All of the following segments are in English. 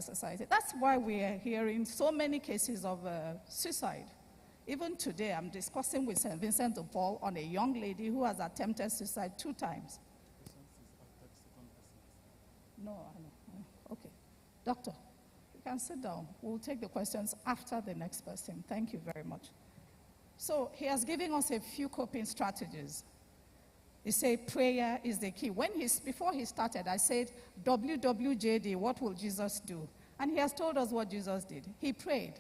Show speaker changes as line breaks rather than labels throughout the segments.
society. That's why we are hearing so many cases of suicide. Even today, I'm discussing with St. Vincent de Paul on a young lady who has attempted suicide 2 times. No, I know. Okay. Doctor, you can sit down. We'll take the questions after the next person. Thank you very much. So he has given us a few coping strategies. He said prayer is the key. Before he started, I said, WWJD, what will Jesus do? And he has told us what Jesus did. He prayed,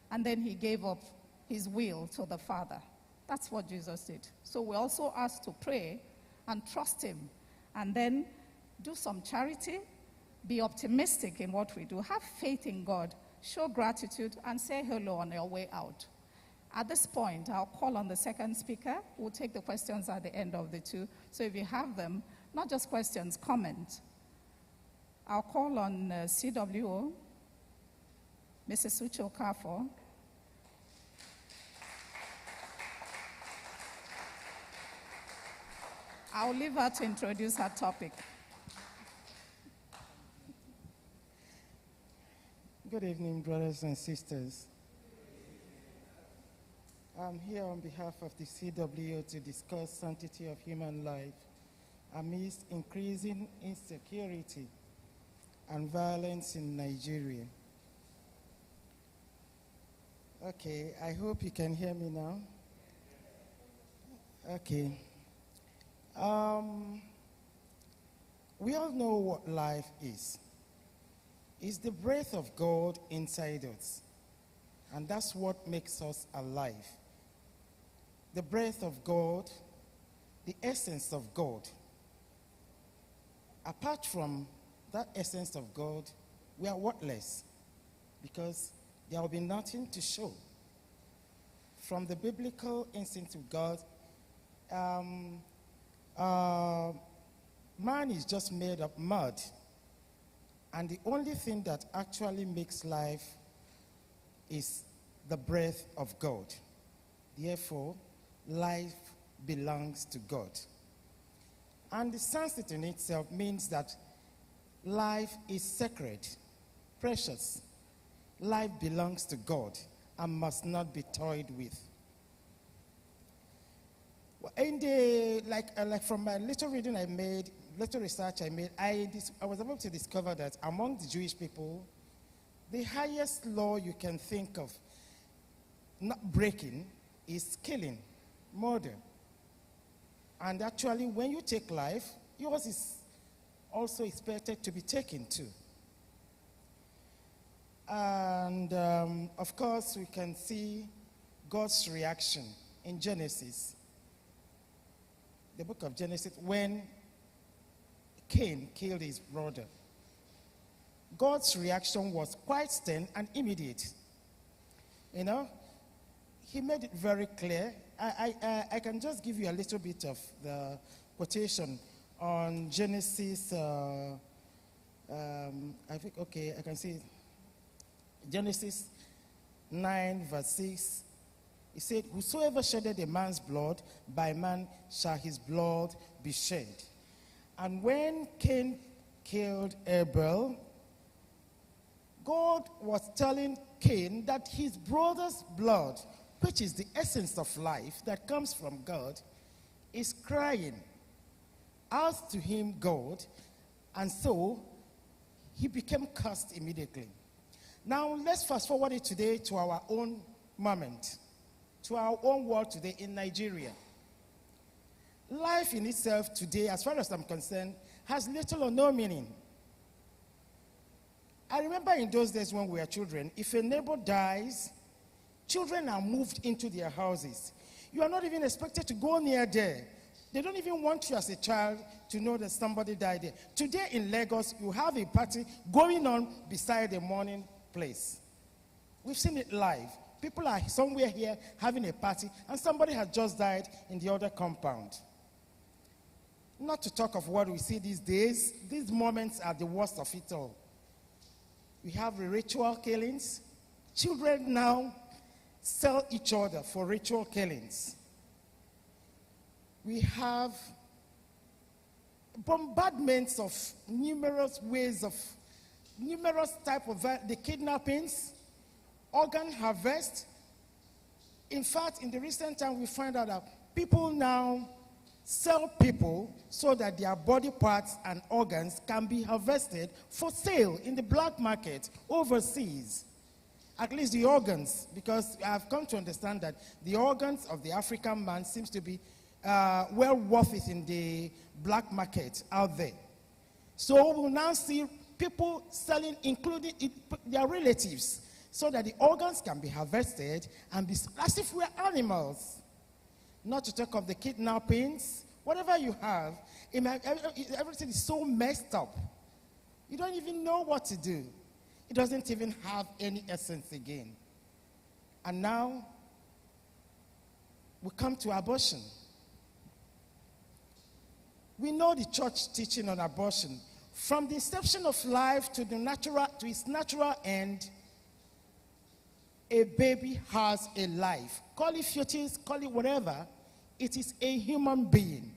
and then he gave up his will to the Father. That's what Jesus did. So we're also asked to pray and trust him, and then do some charity, be optimistic in what we do, have faith in God, show gratitude, and say hello on your way out. At this point, I'll call on the second speaker. We'll take the questions at the end of the 2. So if you have them, not just questions, comments. I'll call on CWO, Mrs. Uche Okafor. I'll leave her to introduce her topic.
Good evening, brothers and sisters. I'm here on behalf of the CWO to discuss sanctity of human life amidst increasing insecurity and violence in Nigeria. Okay, I hope you can hear me now. Okay. We all know what life is. It's the breath of God inside us, and that's what makes us alive. The breath of God, the essence of God. Apart from that essence of God, we are worthless because there will be nothing to show. From the biblical instinct of God, man is just made of mud, and the only thing that actually makes life is the breath of God. Therefore, life belongs to God. And the sanctity in itself means that life is sacred, precious. Life belongs to God and must not be toyed with. In the, like from my little reading I made, little research I made, I was able to discover that among the Jewish people, the highest law you can think of not breaking is killing, murder. And actually, when you take life, yours is also expected to be taken too. And of course, we can see God's reaction in Genesis, the book of Genesis, when Cain killed his brother. God's reaction was quite stern and immediate. You know, he made it very clear. I can just give you a little bit of the quotation on Genesis. I think, okay, I can see it. Genesis 9, verse 6. He said, "Whosoever shedded a man's blood, by man shall his blood be shed." And when Cain killed Abel, God was telling Cain that his brother's blood, which is the essence of life that comes from God, is crying out to him, God, and so he became cursed immediately. Now let's fast forward it today to our own moment, to our own world today in Nigeria. Life in itself today, as far as I'm concerned, has little or no meaning. I remember in those days when we were children, if a neighbor dies, children are moved into their houses. You are not even expected to go near there. They don't even want you as a child to know that somebody died there. Today in Lagos, you have a party going on beside a mourning place. We've seen it live. People are somewhere here having a party, and somebody has just died in the other compound. Not to talk of what we see these days. These moments are the worst of it all. We have the ritual killings. Children now sell each other for ritual killings. We have bombardments of numerous ways of numerous types of the kidnappings, organ harvest. In fact, in the recent time, we find out that people now sell people so that their body parts and organs can be harvested for sale in the black market overseas. At least the organs, because I've come to understand that the organs of the African man seems to be well worth it in the black market out there. So we'll now see people selling, including their relatives, so that the organs can be harvested and be as if we're animals. Not to talk of the kidnappings, whatever you have, everything is so messed up. You don't even know what to do. It doesn't even have any essence again. And now, we come to abortion. We know the church teaching on abortion. From the inception of life to its natural end, a baby has a life. Call it fetus, call it whatever. It is a human being.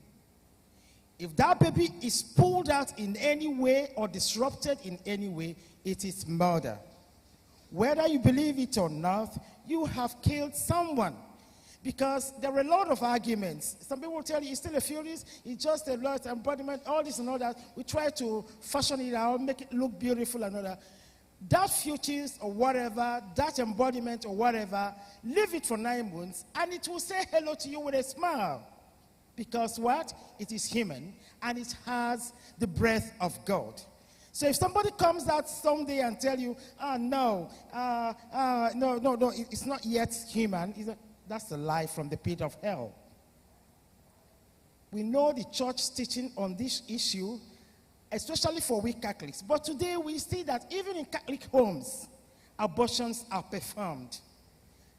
If that baby is pulled out in any way or disrupted in any way, it is murder. Whether you believe it or not, you have killed someone. Because there are a lot of arguments. Some people will tell you it's still a fetus, it's just a lot embodiment, all this and all that. We try to fashion it out, make it look beautiful and all that. That fetus or whatever, that embodiment or whatever, leave it for 9 months and it will say hello to you with a smile. Because what? It is human and it has the breath of God. So if somebody comes out someday and tell you, no, it's not yet human, that's a lie from the pit of hell. We know the church teaching on this issue, especially for we Catholics. But today we see that even in Catholic homes, abortions are performed.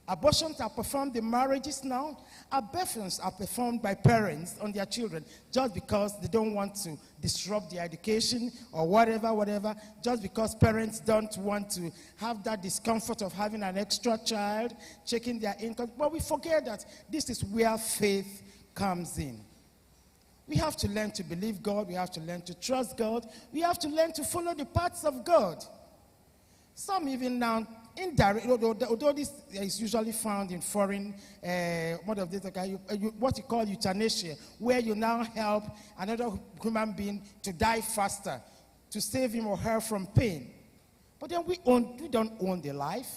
Abortions are performed in marriages now. Abortions are performed by parents on their children just because they don't want to disrupt their education or whatever, just because parents don't want to have that discomfort of having an extra child, checking their income. But we forget that this is where faith comes in. We have to learn to believe God. We have to learn to trust God. We have to learn to follow the paths of God. Some even now, indirect, although this is usually found in foreign, what you call euthanasia, where you now help another human being to die faster, to save him or her from pain. But then we don't own the life.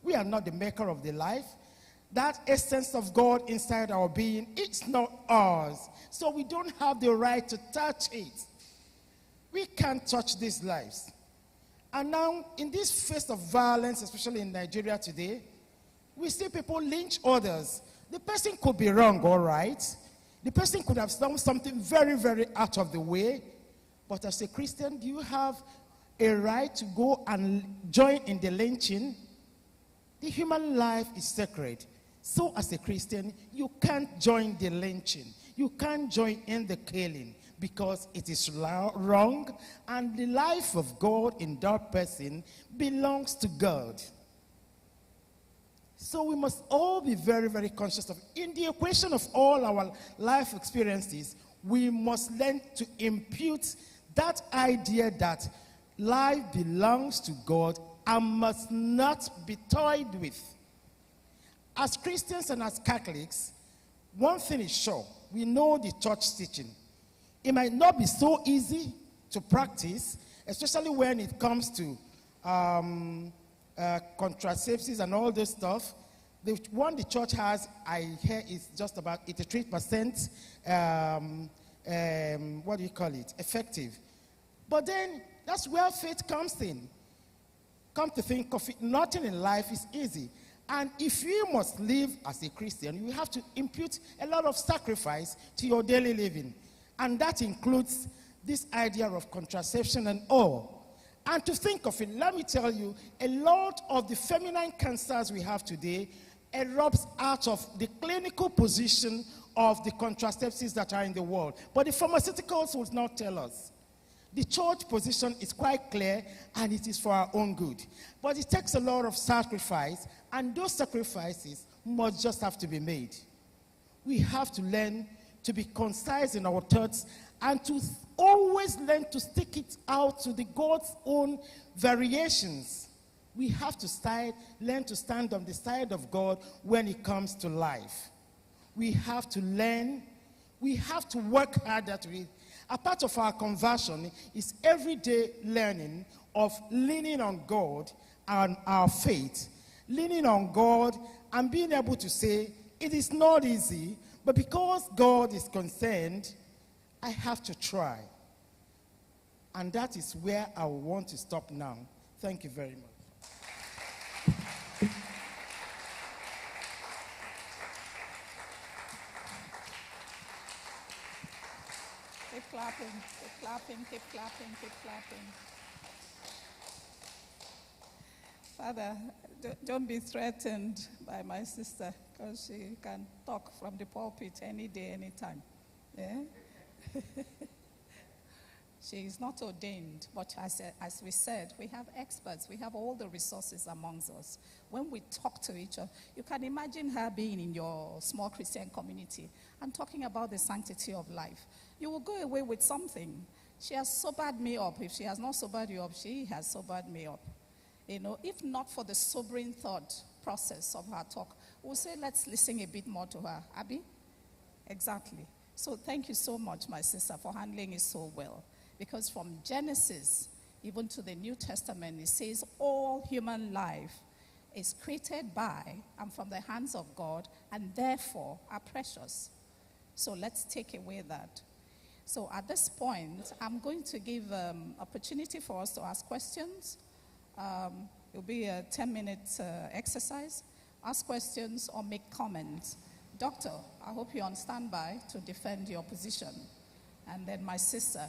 We are not the maker of the life. That essence of God inside our being, it's not ours. So we don't have the right to touch it. We can't touch these lives. And now, in this phase of violence, especially in Nigeria today, we see people lynch others. The person could be wrong, all right. The person could have done something very, very out of the way. But as a Christian, do you have a right to go and join in the lynching? The human life is sacred. So as a Christian, you can't join the lynching. You can't join in the killing because it is wrong, and the life of God in that person belongs to God. So we must all be very, very conscious of, in the equation of all our life experiences, we must learn to impute that idea that life belongs to God and must not be toyed with. As Christians and as Catholics, one thing is sure, we know the church teaching. It might not be so easy to practice, especially when it comes to contraceptives and all this stuff. The one the church has, I hear, is just about 83%, effective. But then, that's where faith comes in. Come to think of it, nothing in life is easy. And if you must live as a Christian, you have to impute a lot of sacrifice to your daily living. And that includes this idea of contraception and all. And to think of it, let me tell you, a lot of the feminine cancers we have today erupts out of the clinical position of the contraceptives that are in the world. But the pharmaceuticals will not tell us. The church position is quite clear, and it is for our own good. But it takes a lot of sacrifice, and those sacrifices must just have to be made. We have to learn to be concise in our thoughts and to always learn to stick it out to the God's own variations. We have to learn to stand on the side of God when it comes to life. We have to learn. We have to work harder to it. A part of our conversion is everyday learning of leaning on God and our faith. Leaning on God and being able to say, it is not easy, but because God is concerned, I have to try. And that is where I want to stop now. Thank you very much.
Keep clapping, keep clapping, keep clapping, keep clapping. Father, don't be threatened by my sister, because she can talk from the pulpit any day, anytime. Yeah? She is not ordained, but as we said, we have experts. We have all the resources amongst us. When we talk to each other, you can imagine her being in your small Christian community and talking about the sanctity of life. You will go away with something. She has sobered me up. If she has not sobered you up, she has sobered me up. You know, if not for the sobering thought process of her talk, we'll say, let's listen a bit more to her. Abby? Exactly. So thank you so much, my sister, for handling it so well. Because from Genesis, even to the New Testament, it says all human life is created by and from the hands of God, and therefore are precious. So let's take away that. So at this point, I'm going to give opportunity for us to ask questions. It'll be a 10-minute exercise. Ask questions or make comments. Doctor, I hope you're on standby to defend your position. And then my sister,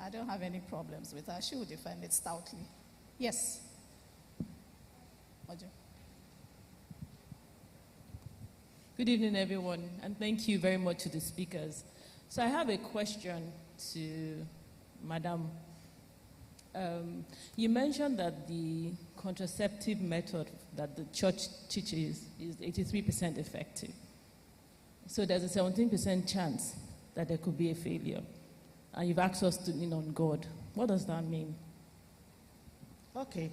I don't have any problems with her. She will defend it stoutly. Yes. Ojo.
Good evening, everyone, and thank you very much to the speakers. So I have a question to Madam. You mentioned that the contraceptive method that the church teaches is 83% effective. So there's a 17% chance that there could be a failure. And you've asked us to lean on God. What does that mean?
Okay.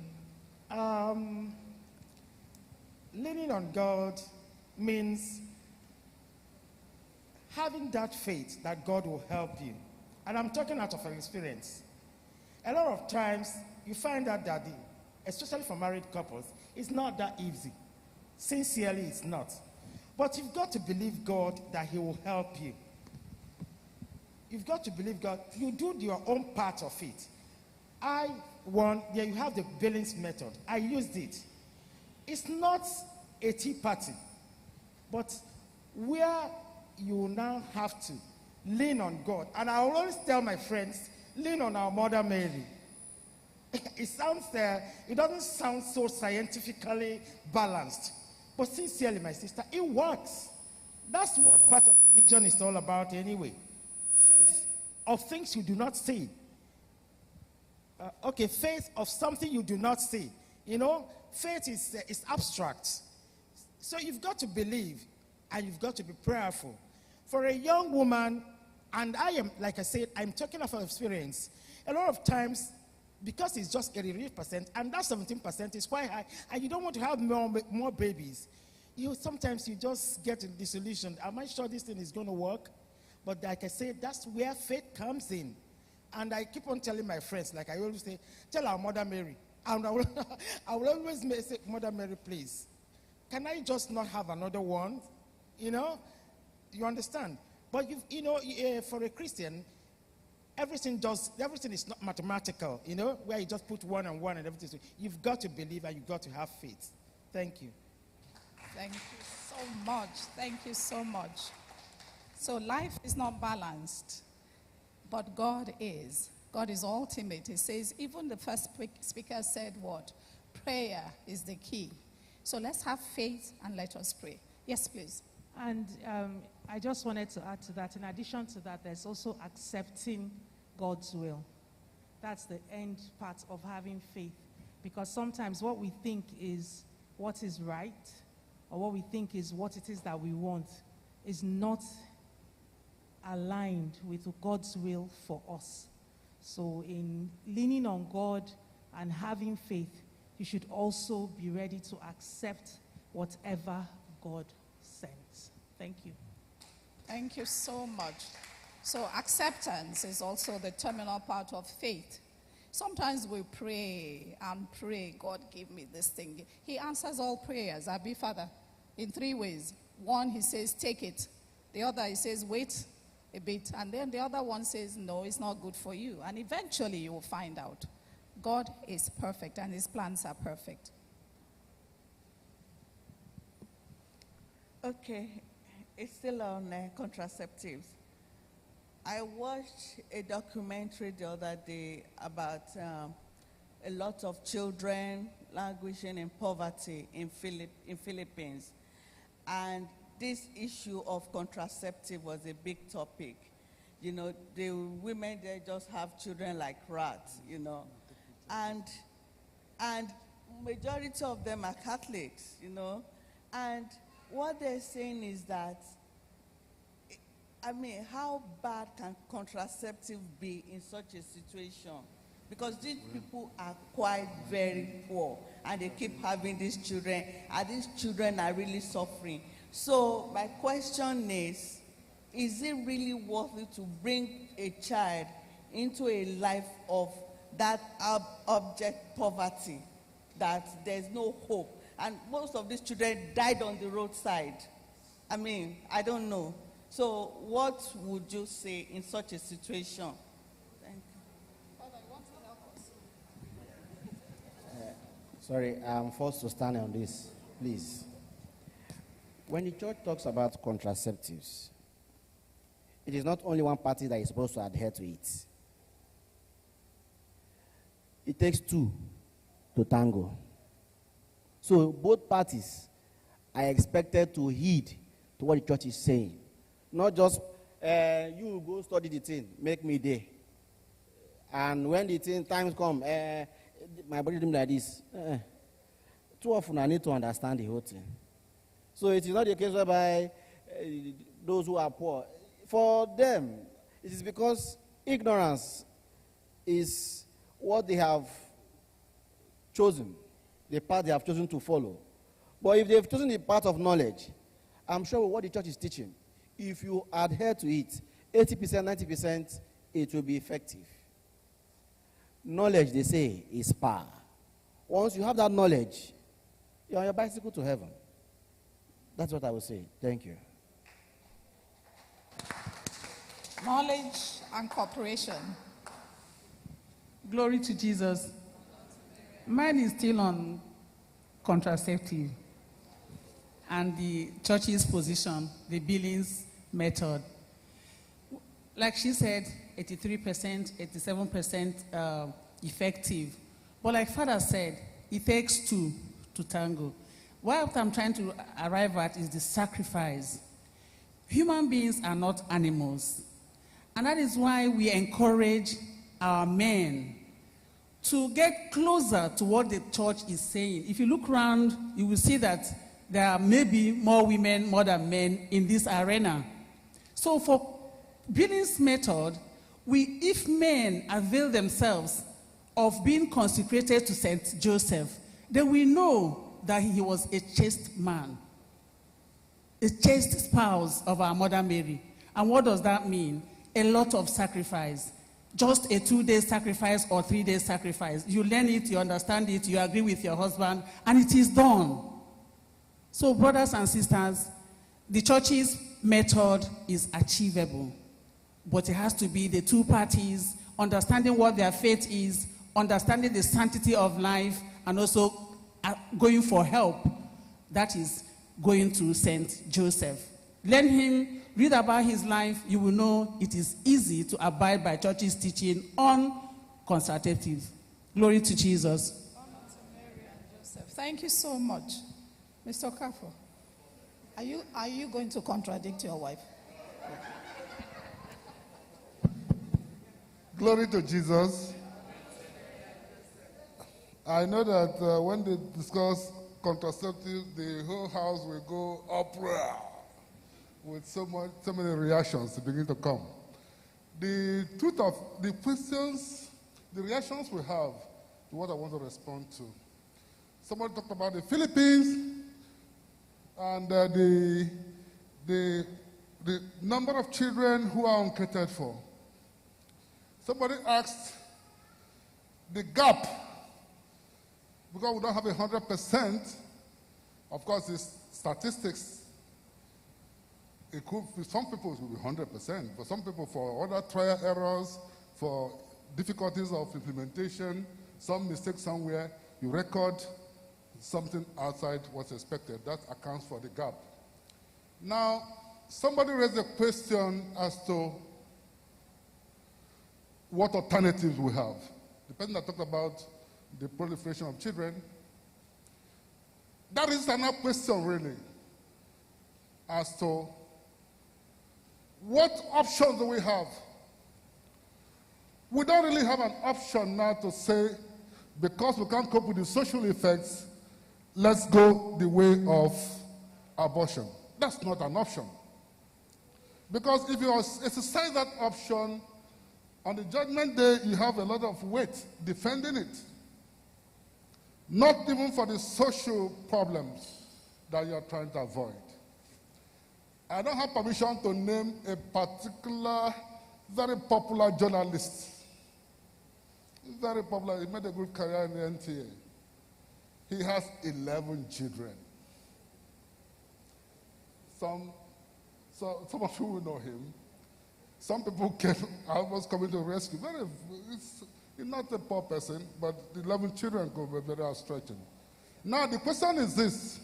Leaning on God means having that faith that God will help you. And I'm talking out of experience. A lot of times, you find out that, especially for married couples, it's not that easy. Sincerely, it's not. But you've got to believe God that He will help you. You've got to believe God. You do your own part of it. You have the Billings method. I used it. It's not a tea party, but where you now have to lean on God. And I always tell my friends, lean on our Mother Mary. It doesn't sound so scientifically balanced. But sincerely, my sister, it works. That's what part of religion is all about anyway. Faith of things you do not see. Faith of something you do not see. You know, faith is abstract. So you've got to believe, and you've got to be prayerful. For a young woman, and I am, like I said, I'm talking of experience. A lot of times, because it's just 83%, and that 17% is quite high, and you don't want to have more babies, sometimes you just get disillusioned. Am I sure this thing is going to work? But like I said, that's where faith comes in. And I keep on telling my friends, like I always say, tell our Mother Mary. And I will always say, Mother Mary, please, can I just not have another one? You know? You understand? But, for a Christian, everything is not mathematical, where you just put one and one and everything. So you've got to believe and you've got to have faith. Thank you.
Thank you so much. Thank you so much. So life is not balanced, but God is. God is ultimate. He says, even the first speaker said what? Prayer is the key. So let's have faith and let us pray. Yes, please.
And I just wanted to add to that, in addition to that, there's also accepting God's will. That's the end part of having faith. Because sometimes what we think is what is right, or what we think is what it is that we want, is not aligned with God's will for us. So in leaning on God and having faith, you should also be ready to accept whatever God sends. Thank you.
Thank you so much. So acceptance is also the terminal part of faith. Sometimes we pray and pray, God give me this thing. He answers all prayers, Abi Father, in 3 ways. One, he says, take it. The other, he says, wait a bit. And then the other one says, no, it's not good for you. And eventually you will find out. God is perfect and his plans are perfect.
Okay, it's still on contraceptives. I watched a documentary the other day about a lot of children languishing in poverty in Philippines. And this issue of contraceptive was a big topic. You know, the women, they just have children like rats, you know. And majority of them are Catholics, you know. And what they're saying is that, I mean, how bad can contraceptive be in such a situation? Because these people are quite very poor, and they keep having these children, and these children are really suffering. So my question is it really worth it to bring a child into a life of that abject poverty, that there's no hope? And most of these children died on the roadside. I mean, I don't know. So what would you say in such a situation? Thank you.
Father, you want to help us?
Sorry, I'm forced to stand on this, please. When the church talks about contraceptives, it is not only one party that is supposed to adhere to it. It takes two to tango. So both parties are expected to heed to what the church is saying. Not just, you go study the thing, make me there. And when the thing times come, my body doing like this. Too often I need to understand the whole thing. So it is not the case whereby those who are poor, for them, it is because ignorance is what they have chosen, the path they have chosen to follow. But if they've chosen the path of knowledge, I'm sure what the church is teaching, if you adhere to it, 80%, 90%, it will be effective. Knowledge, they say, is power. Once you have that knowledge, you're on your bicycle to heaven. That's what I would say. Thank you.
Knowledge and cooperation.
Glory to Jesus. Mine is still on contraceptive and the church's position, the billings method. Like she said, 83%, 87% effective. But like Father said, it takes two to tango. What I'm trying to arrive at is the sacrifice. Human beings are not animals. And that is why we encourage our men to get closer to what the church is saying. If you look around, you will see that there are maybe more women more than men in this arena. So for Billings' method, if men avail themselves of being consecrated to Saint Joseph, then we know that he was a chaste man, a chaste spouse of our Mother Mary. And what does that mean? A lot of sacrifice. Just a 2-day sacrifice or 3-day sacrifice. You learn it, you understand it, you agree with your husband, and it is done. So brothers and sisters, the church's method is achievable. But it has to be the two parties understanding what their faith is, understanding the sanctity of life, and also going for help. That is going to Saint Joseph. Let him read about his life. You will know it is easy to abide by church's teaching on contraceptive. Glory to Jesus.
Honor to Mary and Joseph. Thank you so much. Mr. Kafo, are you going to contradict your wife?
Glory to Jesus. I know that when they discuss contraceptive, the whole house will go uproar. with so many reactions to begin to come. The truth of the questions, the reactions we have to what I want to respond to. Somebody talked about the Philippines and the number of children who are uncatered for. Somebody asked the gap, because we don't have 100%. Of course, these statistics, it could be, some people it will be 100%, but some people for other trial errors, for difficulties of implementation, some mistake somewhere, you record something outside what's expected. That accounts for the gap. Now, somebody raised a question as to what alternatives we have. The person that talked about the proliferation of children, that is another question really, as to what options do we have? We don't really have an option now to say, because we can't cope with the social effects, let's go the way of abortion. That's not an option. Because if you exercise that option, on the judgment day, you have a lot of weight defending it. Not even for the social problems that you're trying to avoid. I don't have permission to name a particular, very popular journalist. Very popular, he made a good career in the NTA. He has 11 children. Some of you will know him. Some people came, I was coming to rescue. He's not a poor person, but the 11 children could be very stretching. Now, the question is this.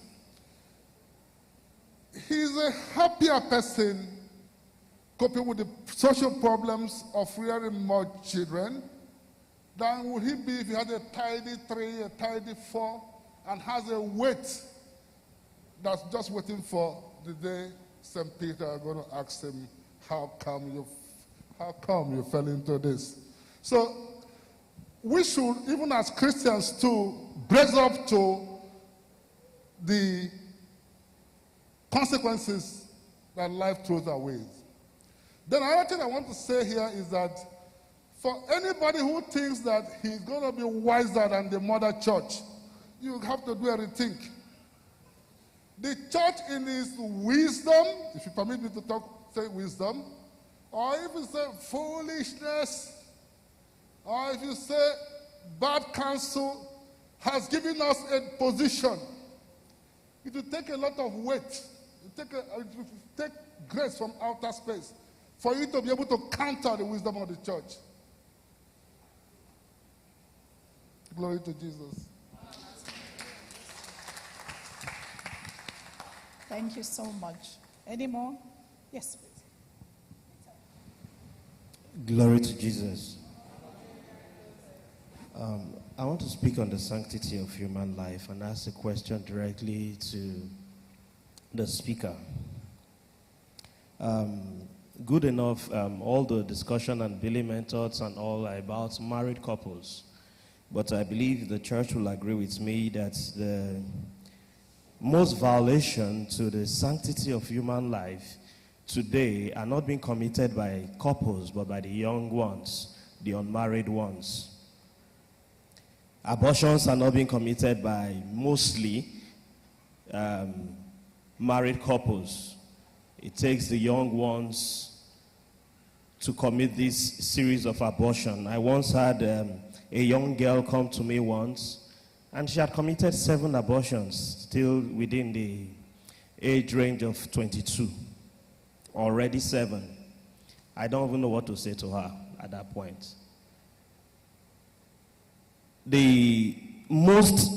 He's a happier person coping with the social problems of rearing more children than would he be if he had a tidy 3, a tidy 4, and has a weight that's just waiting for the day St. Peter are going to ask him, how come you fell into this? So we should, even as Christians too, brace up to the consequences that life throws our ways. Then another thing I want to say here is that for anybody who thinks that he's going to be wiser than the mother church, you have to do a rethink. The church in its wisdom, if you permit me to say wisdom, or if you say foolishness, or if you say bad counsel, has given us a position. It will take a lot of weight. It will take grace from outer space for you to be able to counter the wisdom of the church. Glory to Jesus.
Thank you so much. Any more? Yes, please.
Glory to Jesus. I want to speak on the sanctity of human life and ask a question directly to the speaker. Good enough, all the discussion and billing methods and all are about married couples. But I believe the church will agree with me that the most violation to the sanctity of human life today are not being committed by couples, but by the young ones, the unmarried ones. Abortions are not being committed by mostly married couples. It takes the young ones to commit this series of abortion. I once had a young girl come to me once, and she had committed 7 abortions, still within the age range of 22. Already 7. I don't even know what to say to her at that point. The most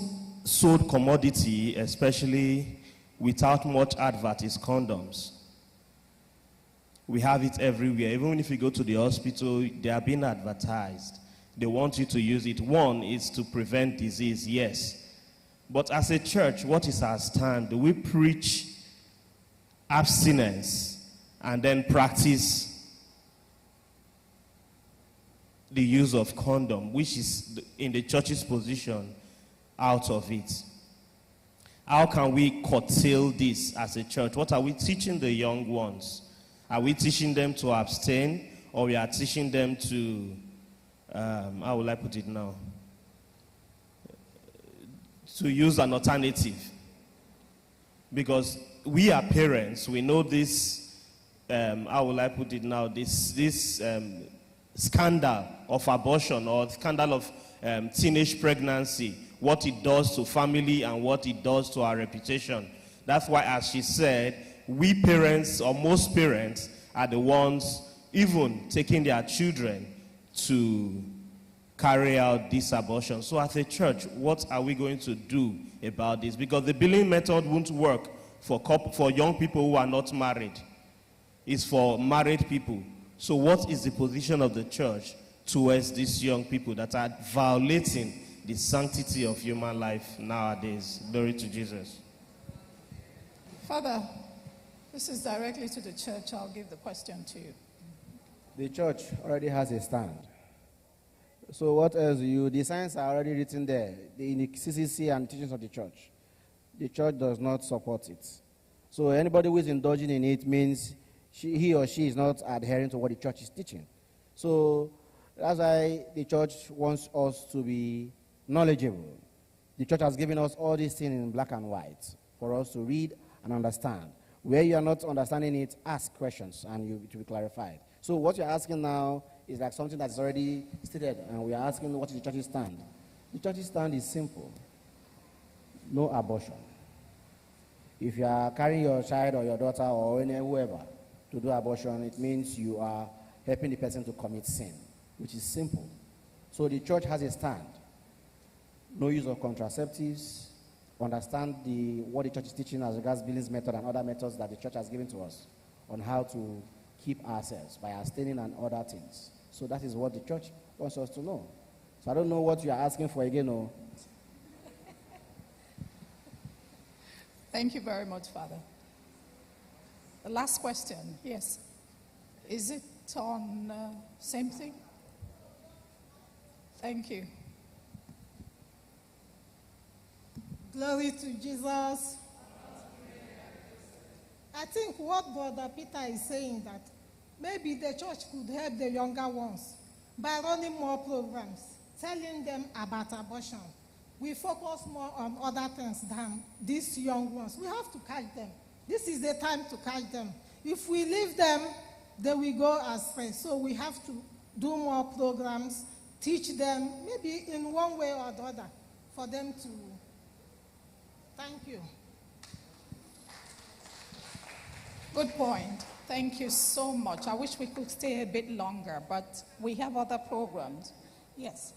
sold commodity, especially without much advert, is condoms. We have it everywhere. Even if you go to the hospital, they are being advertised. They want you to use it. One is to prevent disease, yes. But as a church, what is our stand? Do we preach abstinence and then practice the use of condom, which is in the church's position out of it? How can we curtail this as a church? What are we teaching the young ones? Are we teaching them to abstain, or we are teaching them to, how will I put it now? To use an alternative? Because we are parents, we know this, how will I put it now, this scandal of abortion or scandal of teenage pregnancy, what it does to family and what it does to our reputation. That's why, as she said, we parents, or most parents, are the ones even taking their children to carry out this abortion. So as a church, what are we going to do about this? Because the billing method won't work for young people who are not married. It's for married people. So what is the position of the church towards these young people that are violating the sanctity of human life nowadays? Glory to Jesus.
Father, this is directly to the church. I'll give the question to you.
The church already has a stand. So what else the signs are already written there, in the CCC and teachings of the church. The church does not support it. So anybody who is indulging in it means he or she is not adhering to what the church is teaching. So that's why the church wants us to be knowledgeable. The church has given us all these things in black and white for us to read and understand. Where you are not understanding it, ask questions and it will be clarified. So what you're asking now is like something that's already stated, and we are asking what is the church's stand. The church's stand is simple. No abortion. If you are carrying your child or your daughter or whoever to do abortion, it means you are helping the person to commit sin, which is simple. So the church has a stand. No use of contraceptives. Understand what the church is teaching as regards Billings method and other methods that the church has given to us on how to keep ourselves by abstaining and other things. So that is what the church wants us to know. So I don't know what you are asking for again. No.
Thank you very much, Father. The last question, yes. Is it on same thing? Thank you.
Glory to Jesus. I think what Brother Peter is saying, that maybe the church could help the younger ones by running more programs, telling them about abortion. We focus more on other things than these young ones. We have to catch them. This is the time to catch them. If we leave them, they will go astray. So we have to do more programs, teach them, maybe in one way or the other, for them to. Thank you.
Good point. Thank you so much. I wish we could stay a bit longer, but we have other programs. Yes.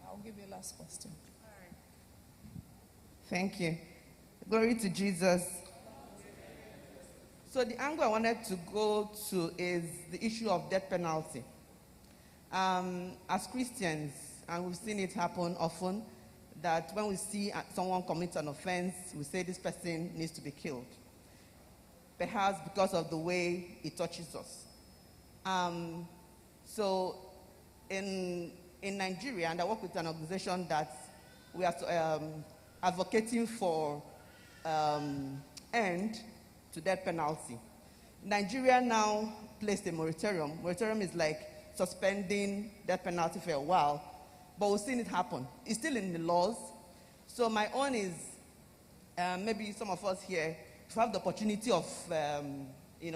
I'll give you last question.
Thank you. Glory to Jesus. So the angle I wanted to go to is the issue of death penalty. As Christians, and we've seen it happen often, that when we see someone commit an offense, we say this person needs to be killed. Perhaps because of the way it touches us. So in Nigeria, and I work with an organization that we are advocating for end to death penalty. Nigeria now placed a moratorium. Moratorium is like suspending death penalty for a while, but we've seen it happen. It's still in the laws. So my own is, maybe some of us here, if you have the opportunity of,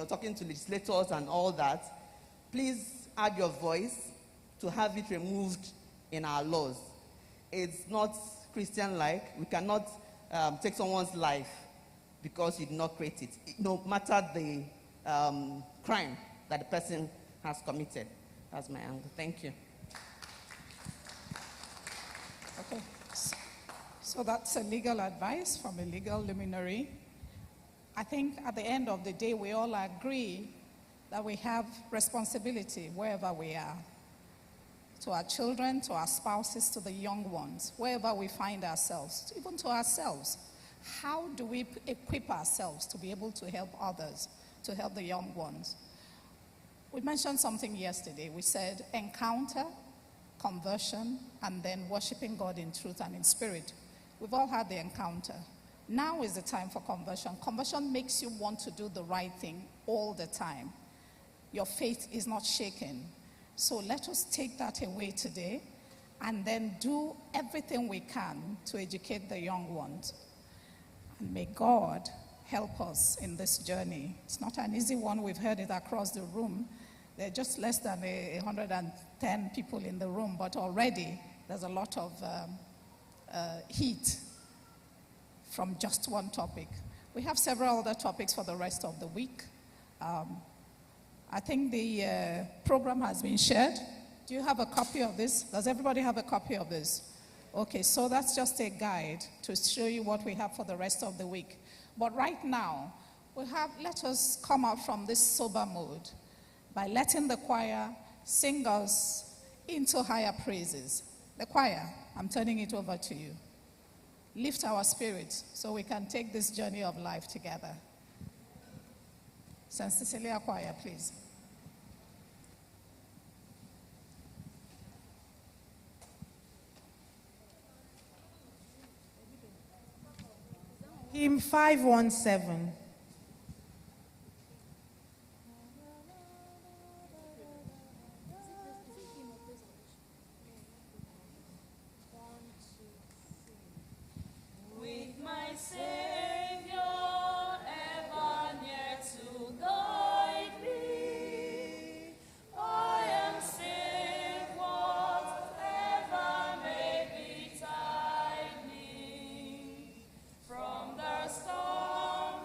talking to legislators and all that, please add your voice to have it removed in our laws. It's not Christian-like. We cannot take someone's life because he did not create it, no matter the crime that the person has committed. That's my angle. Thank you.
Okay. So that's a legal advice from a legal luminary. I think at the end of the day, we all agree that we have responsibility wherever we are. To our children, to our spouses, to the young ones, wherever we find ourselves, even to ourselves. How do we equip ourselves to be able to help others, to help the young ones? We mentioned something yesterday. We said encounter, conversion, and then worshiping God in truth and in spirit. We've all had the encounter. Now is the time for conversion. Conversion makes you want to do the right thing all the time. Your faith is not shaken. So let us take that away today and then do everything we can to educate the young ones. And may God help us in this journey. It's not an easy one. We've heard it across the room. There are just less than 110 people in the room, but already there's a lot of heat from just one topic. We have several other topics for the rest of the week. I think the program has been shared. Do you have a copy of this? Does everybody have a copy of this? Okay, so that's just a guide to show you what we have for the rest of the week. But right now, let us come out from this sober mode by letting the choir sing us into higher praises. The choir, I'm turning it over to you. Lift our spirits so we can take this journey of life together. St. Cecilia Choir, please.
Hymn 517.
From the storm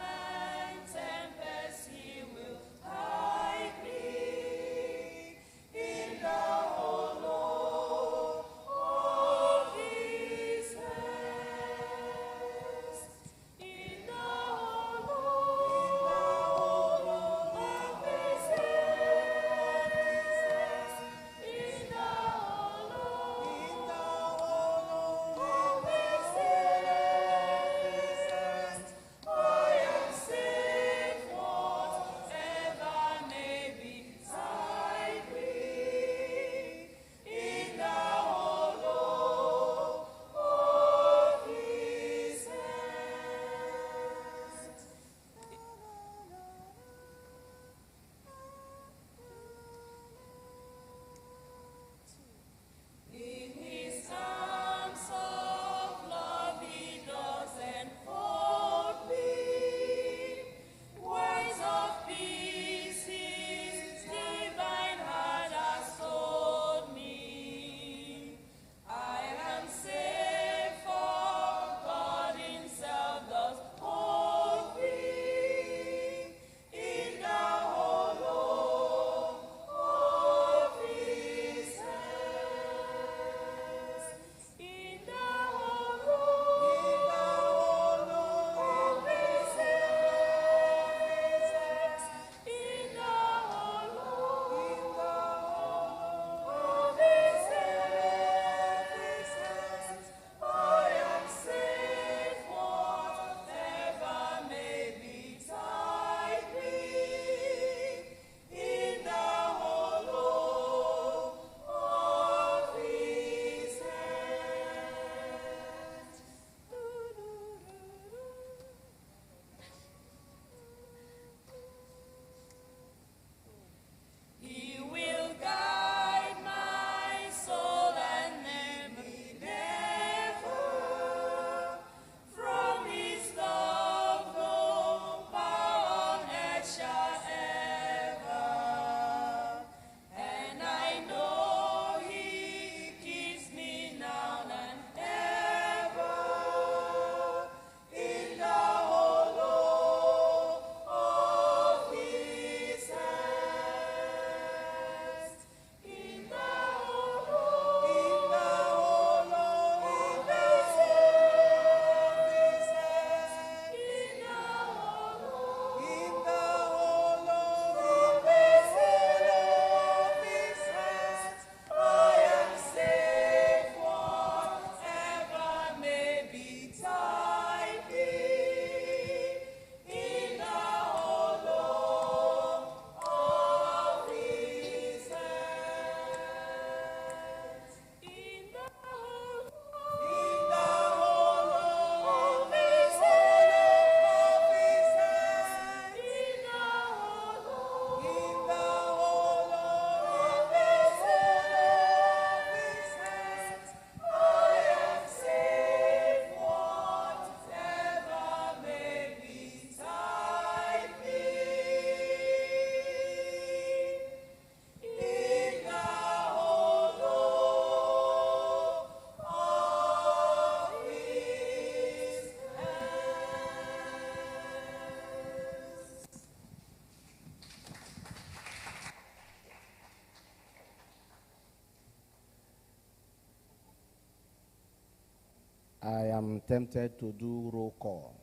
I am tempted to do roll call,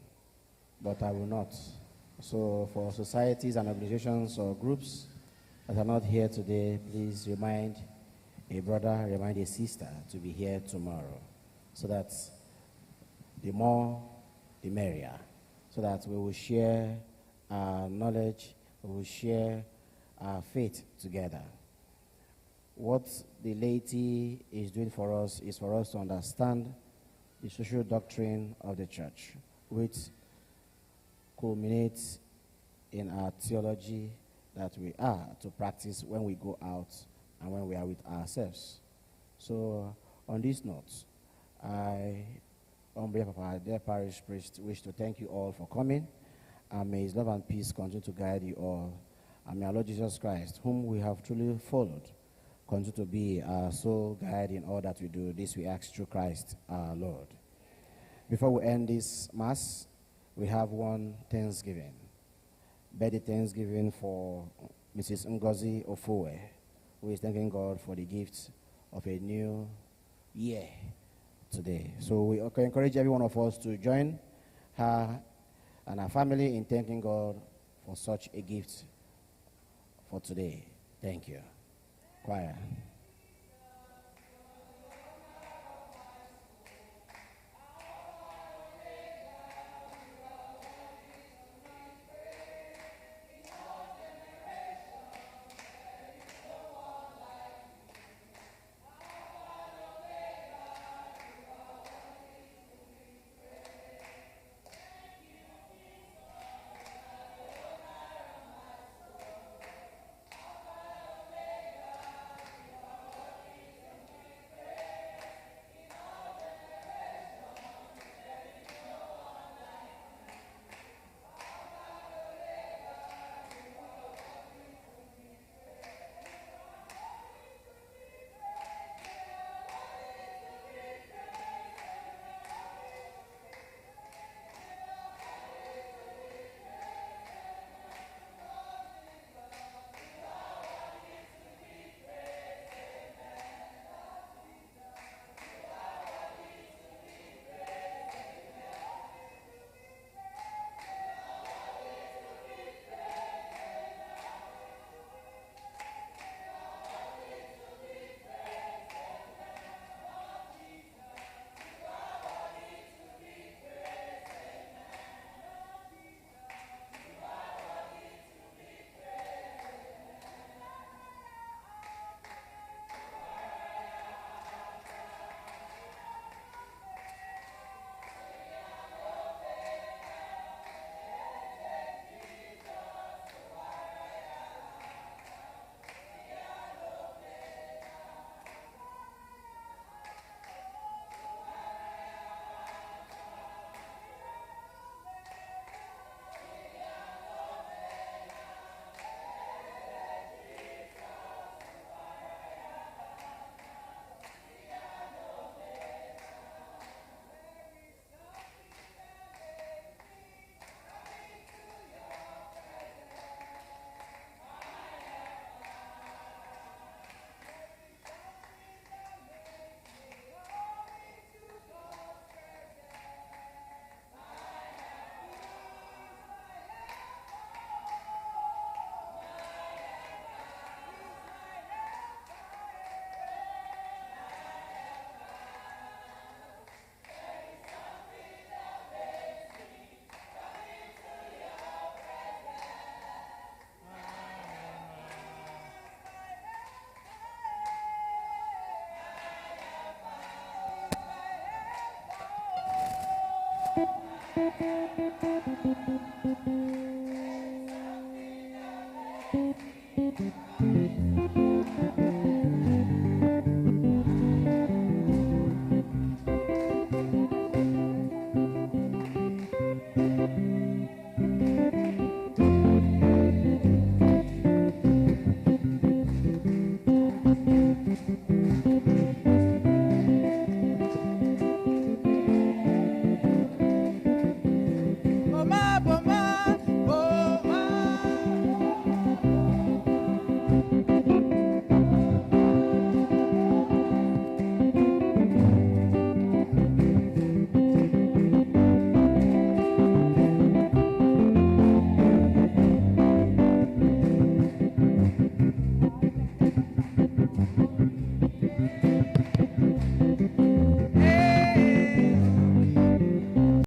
but I will not. So for societies and organizations or groups that are not here today, please remind a brother, remind a sister to be here tomorrow, so that the more, the merrier, so that we will share our knowledge, we will share our faith together. What the laity is doing for us is for us to understand the social doctrine of the church, which culminates in our theology that we are to practice when we go out and when we are with ourselves. So, on this note, I, on behalf of our dear parish priest, wish to thank you all for coming, and may his love and peace continue to guide you all. And may our Lord Jesus Christ, whom we have truly followed, continue to be our sole guide in all that we do. This we ask through Christ our Lord. Before we end this Mass, we have one Thanksgiving. Birthday Thanksgiving for Mrs. Ngozi Ofowe, who is thanking God for the gift of a new year today. So we encourage every one of us to join her and her family in thanking God for such a gift for today. Thank you. Choir.